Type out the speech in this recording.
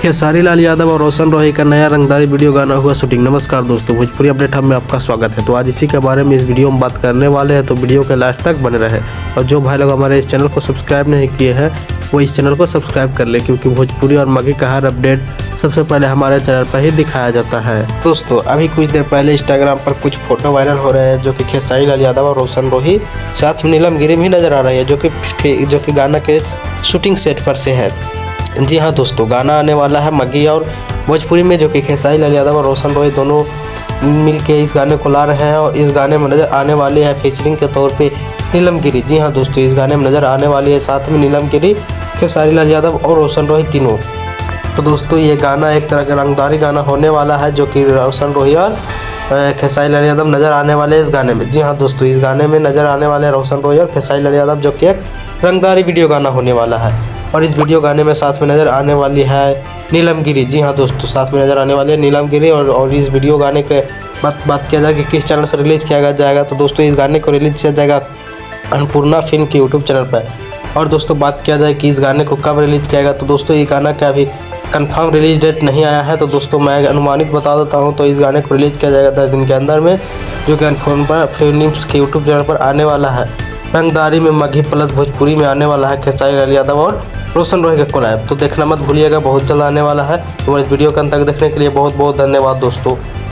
खेसारी लाल यादव और रोशन रोही का नया रंगदारी वीडियो गाना हुआ शूटिंग। नमस्कार दोस्तों, भोजपुरी अपडेट में आपका स्वागत है। तो आज इसी के बारे में इस वीडियो में बात करने वाले हैं, तो वीडियो के लास्ट तक बने रहे। और जो भाई लोग हमारे इस चैनल को सब्सक्राइब नहीं किए हैं वो इस चैनल को सब्सक्राइब कर ले, क्योंकि भोजपुरी और मगी का हर अपडेट सबसे पहले हमारे चैनल पर ही दिखाया जाता है। दोस्तों, अभी कुछ देर पहले इंस्टाग्राम पर कुछ फोटो वायरल हो रहे हैं, जो कि खेसारी लाल यादव और रोशन रोही साथ में नीलम गिरी भी नजर आ रही है, जो कि गाना के शूटिंग सेट पर से है। जी हाँ दोस्तों, गाना आने वाला है मगी और भोजपुरी में, जो कि खेसारी लाल यादव और रोशन रोही दोनों मिलके इस गाने को ला रहे हैं। और इस गाने में नज़र आने वाली है फीचरिंग के तौर पे नीलम गिरी। जी हाँ दोस्तों, इस गाने में नज़र आने वाली है साथ में नीलम गिरी, खेसारी लाल यादव और रोशन रोही तीनों। तो दोस्तों, ये गाना एक तरह का रंगदारी गाना होने वाला है, जो कि रोशन रोही और खेसारी लाल यादव नज़र आने वाले हैं इस गाने में। जी हाँ दोस्तों, इस गाने में नज़र आने वाले हैं रोशन रोही और खेसारी लाल यादव, जो कि एक रंगदारी वीडियो गाना होने वाला है। और इस वीडियो गाने में साथ में नज़र आने वाली है नीलम गिरी। जी हाँ दोस्तों, साथ में नज़र आने वाली है नीलम गिरी। और इस वीडियो गाने के बात किया जाए कि किस चैनल से रिलीज़ किया जाएगा, तो दोस्तों इस गाने को रिलीज़ किया जाएगा अन्नपूर्णा फिल्म के यूट्यूब चैनल पर। और दोस्तों, बात किया जाए कि इस गाने को कब रिलीज़ किया जाएगा, तो दोस्तों ये गाना का अभी कंफर्म रिलीज डेट नहीं आया है। तो दोस्तों, मैं अनुमानित बता देता हूँ, तो इस गाने को रिलीज़ किया जाएगा 10 दिन के अंदर में, जो कि अन्नपूर्णा फिल्म के यूट्यूब चैनल पर आने वाला है। रंगदारी में मगी प्लस भोजपुरी में आने वाला है खेसारी लाल यादव और रोशन रोही का कोलैब। तो देखना मत भूलिएगा, बहुत जल्द आने वाला है। तो इस वीडियो के अंत तक देखने के लिए बहुत बहुत धन्यवाद दोस्तों।